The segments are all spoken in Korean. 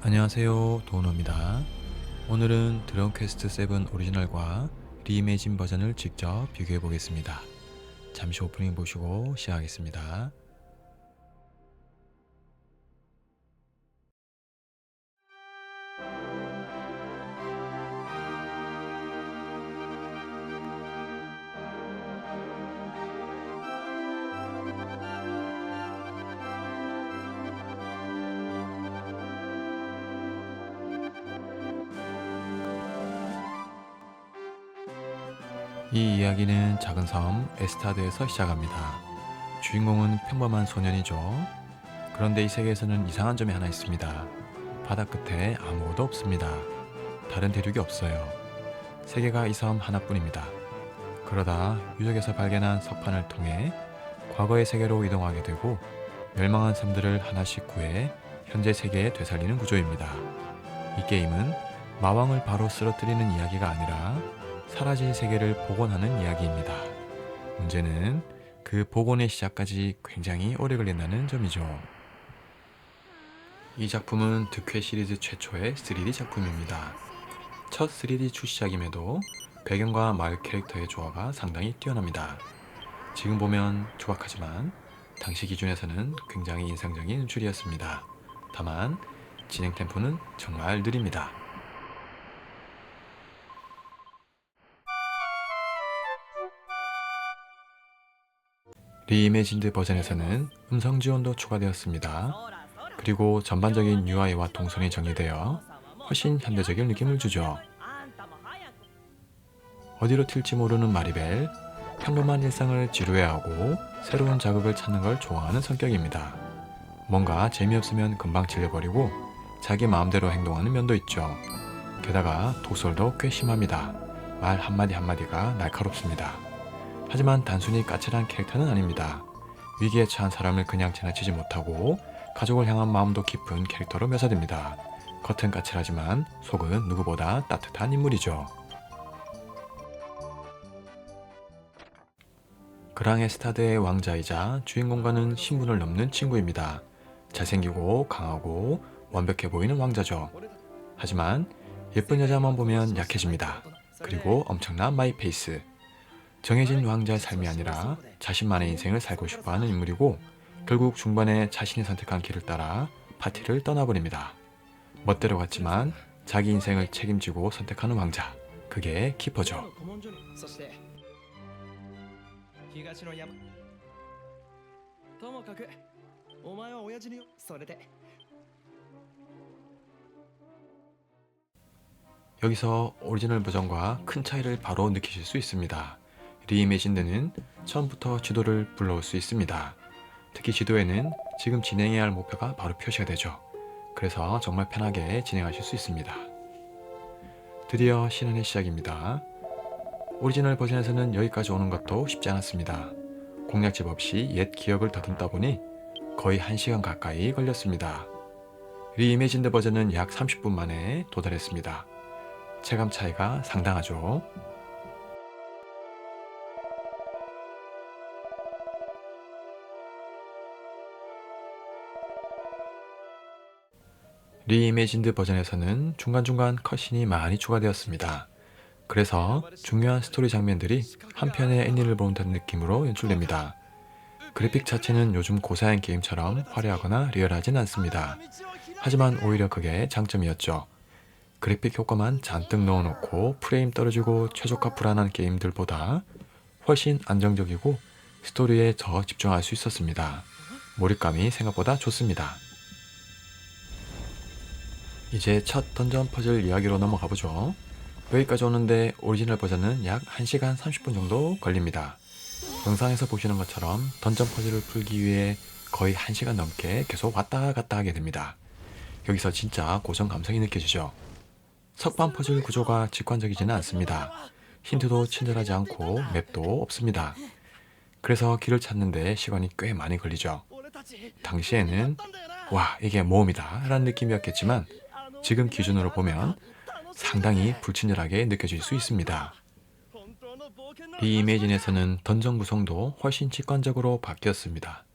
안녕하세요, 도우노입니다. 오늘은 드래곤 퀘스트 7 오리지널과 리이매진 버전을 직접 비교해 보겠습니다. 잠시 오프닝 보시고 시작하겠습니다. 이 이야기는 작은 섬 에스타드에서 시작합니다. 주인공은 평범한 소년이죠. 그런데 이 세계에서는 이상한 점이 하나 있습니다. 바다 끝에 아무것도 없습니다. 다른 대륙이 없어요. 세계가 이 섬 하나뿐입니다. 그러다 유적에서 발견한 석판을 통해 과거의 세계로 이동하게 되고 멸망한 섬들을 하나씩 구해 현재 세계에 되살리는 구조입니다. 이 게임은 마왕을 바로 쓰러뜨리는 이야기가 아니라 사라진 세계를 복원하는 이야기입니다. 문제는 그 복원의 시작까지 굉장히 오래 걸린다는 점이죠. 이 작품은 득회 시리즈 최초의 3D 작품입니다. 첫 3D 출시작임에도 배경과 마을 캐릭터의 조화가 상당히 뛰어납니다. 지금 보면 조각하지만 당시 기준에서는 굉장히 인상적인 연출이었습니다. 다만 진행 템포는 정말 느립니다. 리이매진드 버전에서는 음성 지원도 추가되었습니다. 그리고 전반적인 UI와 동선이 정리되어 훨씬 현대적인 느낌을 주죠. 어디로 튈지 모르는 마리벨, 평범한 일상을 지루해하고 새로운 자극을 찾는 걸 좋아하는 성격입니다. 뭔가 재미없으면 금방 질려버리고 자기 마음대로 행동하는 면도 있죠. 게다가 독설도 꽤 심합니다. 말 한마디 한마디가 날카롭습니다. 하지만 단순히 까칠한 캐릭터는 아닙니다. 위기에 처한 사람을 그냥 지나치지 못하고 가족을 향한 마음도 깊은 캐릭터로 묘사됩니다. 겉은 까칠하지만 속은 누구보다 따뜻한 인물이죠. 그랑에스타드의 왕자이자 주인공과는 신분을 넘는 친구입니다. 잘생기고 강하고 완벽해 보이는 왕자죠. 하지만 예쁜 여자만 보면 약해집니다. 그리고 엄청난 마이페이스. 정해진 왕자의 삶이 아니라 자신만의 인생을 살고 싶어하는 인물이고 결국 중반에 자신이 선택한 길을 따라 파티를 떠나버립니다. 멋대로 갔지만 자기 인생을 책임지고 선택하는 왕자. 그게 키퍼죠. 여기서 오리지널 버전과 큰 차이를 바로 느끼실 수 있습니다. 리이매진드는 처음부터 지도를 불러올 수 있습니다. 특히 지도에는 지금 진행해야 할 목표가 바로 표시가 되죠. 그래서 정말 편하게 진행하실 수 있습니다. 드디어 신혼의 시작입니다. 오리지널 버전에서는 여기까지 오는 것도 쉽지 않았습니다. 공략집 없이 옛 기억을 더듬다 보니 거의 1시간 가까이 걸렸습니다. 리이매진드 버전은 약 30분 만에 도달했습니다. 체감 차이가 상당하죠. 리이매진드 버전에서는 중간중간 컷신이 많이 추가되었습니다. 그래서 중요한 스토리 장면들이 한편의 애니를 본다는 느낌으로 연출됩니다. 그래픽 자체는 요즘 고사양 게임처럼 화려하거나 리얼하진 않습니다. 하지만 오히려 그게 장점이었죠. 그래픽 효과만 잔뜩 넣어놓고 프레임 떨어지고 최저가 불안한 게임들보다 훨씬 안정적이고 스토리에 더 집중할 수 있었습니다. 몰입감이 생각보다 좋습니다. 이제 첫 던전 퍼즐 이야기로 넘어가 보죠. 여기까지 오는데 오리지널 버전은 약 1시간 30분 정도 걸립니다. 영상에서 보시는 것처럼 던전 퍼즐을 풀기 위해 거의 1시간 넘게 계속 왔다 갔다 하게 됩니다. 여기서 진짜 고전 감성이 느껴지죠. 석판 퍼즐 구조가 직관적이지는 않습니다. 힌트도 친절하지 않고 맵도 없습니다. 그래서 길을 찾는데 시간이 꽤 많이 걸리죠. 당시에는 와, 이게 모험이다 라는 느낌이었겠지만 지금 기준으로 보면 상당히 불친절하게 느껴질 수 있습니다. 리이매진에서는 던전 구성도 훨씬 직관적으로 바뀌었습니다.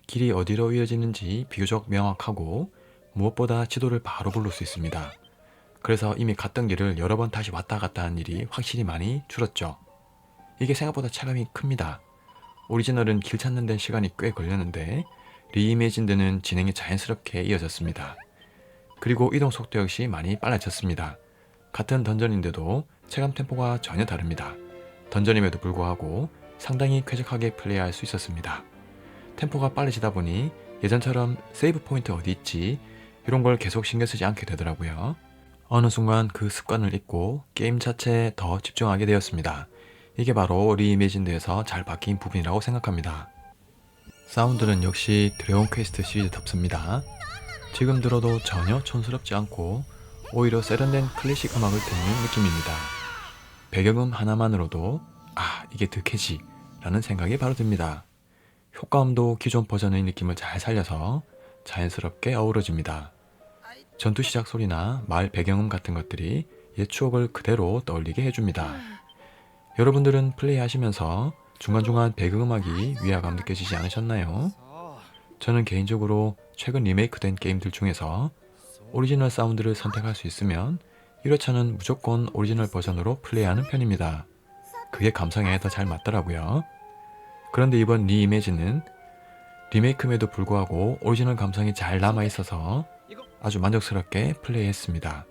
길이 어디로 이어지는지 비교적 명확하고 무엇보다 지도를 바로 고를 수 있습니다. 그래서 이미 갔던 길을 여러 번 다시 왔다 갔다 하는 일이 확실히 많이 줄었죠. 이게 생각보다 체감이 큽니다. 오리지널은 길 찾는 데 시간이 꽤 걸렸는데 리이매진드는 진행이 자연스럽게 이어졌습니다. 그리고 이동 속도 역시 많이 빨라졌습니다. 같은 던전인데도 체감 템포가 전혀 다릅니다. 던전임에도 불구하고 상당히 쾌적하게 플레이할 수 있었습니다. 템포가 빨라지다 보니 예전처럼 세이브 포인트 어디 있지? 이런 걸 계속 신경 쓰지 않게 되더라고요. 어느 순간 그 습관을 잊고 게임 자체에 더 집중하게 되었습니다. 이게 바로 리이매진드에서 잘 바뀐 부분이라고 생각합니다. 사운드는 역시 드래곤 퀘스트 시리즈답습니다. 지금 들어도 전혀 촌스럽지 않고 오히려 세련된 클래식 음악을 듣는 느낌입니다. 배경음 하나만으로도 이게 득해지 라는 생각이 바로 듭니다. 효과음도 기존 버전의 느낌을 잘 살려서 자연스럽게 어우러집니다. 전투 시작 소리나 말 배경음 같은 것들이 옛 추억을 그대로 떠올리게 해줍니다. 여러분들은 플레이하시면서 중간중간 배경음악이 위화감 느껴지지 않으셨나요? 저는 개인적으로 최근 리메이크된 게임들 중에서 오리지널 사운드를 선택할 수 있으면 1회차는 무조건 오리지널 버전으로 플레이하는 편입니다. 그게 감성에 더 잘 맞더라고요. 그런데 이번 리이매진은 리메이크임에도 불구하고 오리지널 감성이 잘 남아있어서 아주 만족스럽게 플레이했습니다.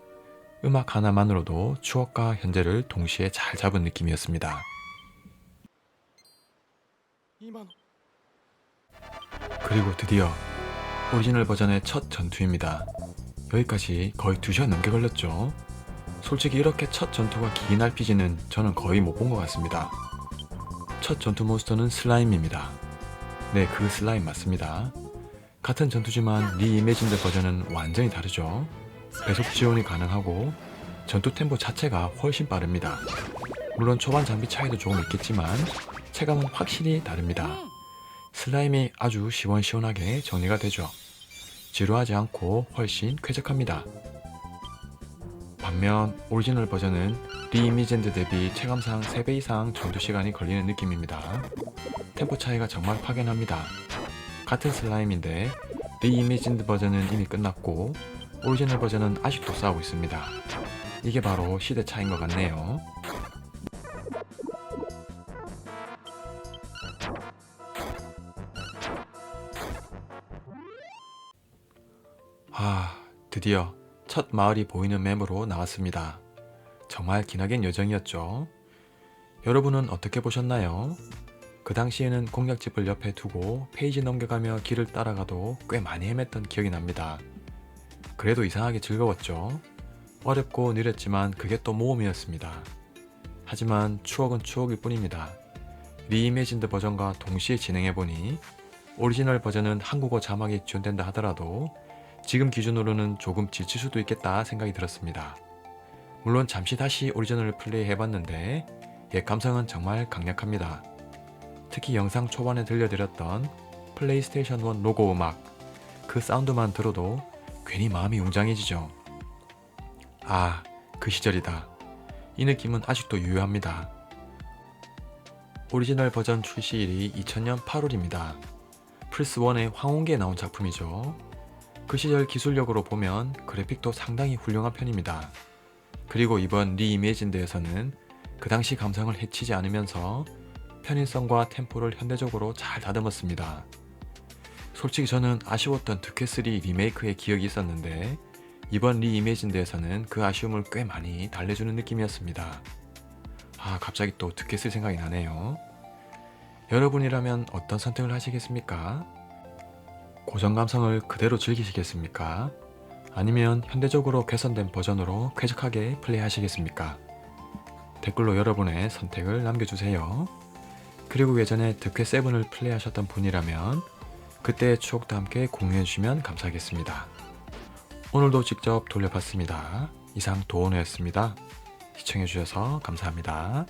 음악 하나만으로도 추억과 현재를 동시에 잘 잡은 느낌이었습니다. 그리고 드디어 오리지널 버전의 첫 전투입니다. 여기까지 거의 2시간 넘게 걸렸죠. 솔직히 이렇게 첫 전투가 긴 RPG는 저는 거의 못 본 것 같습니다. 첫 전투 몬스터는 슬라임입니다. 네, 그 슬라임 맞습니다. 같은 전투지만 리이매진드 버전은 완전히 다르죠. 배속 지원이 가능하고 전투 템포 자체가 훨씬 빠릅니다. 물론 초반 장비 차이도 조금 있겠지만 체감은 확실히 다릅니다. 슬라임이 아주 시원시원하게 정리가 되죠. 지루하지 않고 훨씬 쾌적합니다. 반면 오리지널 버전은 리이매진드 대비 체감상 3배 이상 전투 시간이 걸리는 느낌입니다. 템포 차이가 정말 확연합니다. 같은 슬라임인데 리이매진드 버전은 이미 끝났고 오리지널 버전은 아직도 싸우고 있습니다. 이게 바로 시대 차이인 것 같네요. 드디어 첫 마을이 보이는 맵으로 나왔습니다. 정말 기나긴 여정이었죠. 여러분은 어떻게 보셨나요? 그 당시에는 공략집을 옆에 두고 페이지 넘겨가며 길을 따라가도 꽤 많이 헤맸던 기억이 납니다. 그래도 이상하게 즐거웠죠. 어렵고 느렸지만 그게 또 모험이었습니다. 하지만 추억은 추억일 뿐입니다. 리이매진드 버전과 동시에 진행해보니 오리지널 버전은 한국어 자막이 지원된다 하더라도 지금 기준으로는 조금 지칠 수도 있겠다 생각이 들었습니다. 물론 잠시 다시 오리지널을 플레이 해봤는데 옛 감성은 정말 강력합니다. 특히 영상 초반에 들려드렸던 플레이스테이션 1 로고 음악, 그 사운드만 들어도 괜히 마음이 웅장해지죠. 그 시절이다. 이 느낌은 아직도 유효합니다. 오리지널 버전 출시일이 2000년 8월입니다. 플스1의 황혼기에 나온 작품이죠. 그 시절 기술력으로 보면 그래픽도 상당히 훌륭한 편입니다. 그리고 이번 리이매진드에서는 그 당시 감성을 해치지 않으면서 편의성과 템포를 현대적으로 잘 다듬었습니다. 솔직히 저는 아쉬웠던 득회3 리메이크의 기억이 있었는데 이번 리이매진드에서는 그 아쉬움을 꽤 많이 달래주는 느낌이었습니다. 갑자기 또 득회3 생각이 나네요. 여러분이라면 어떤 선택을 하시겠습니까? 고전 감성을 그대로 즐기시겠습니까? 아니면 현대적으로 개선된 버전으로 쾌적하게 플레이하시겠습니까? 댓글로 여러분의 선택을 남겨주세요. 그리고 예전에 득회7을 플레이하셨던 분이라면 그때의 추억도 함께 공유해주시면 감사하겠습니다. 오늘도 직접 돌려봤습니다. 이상 도원우였습니다. 시청해주셔서 감사합니다.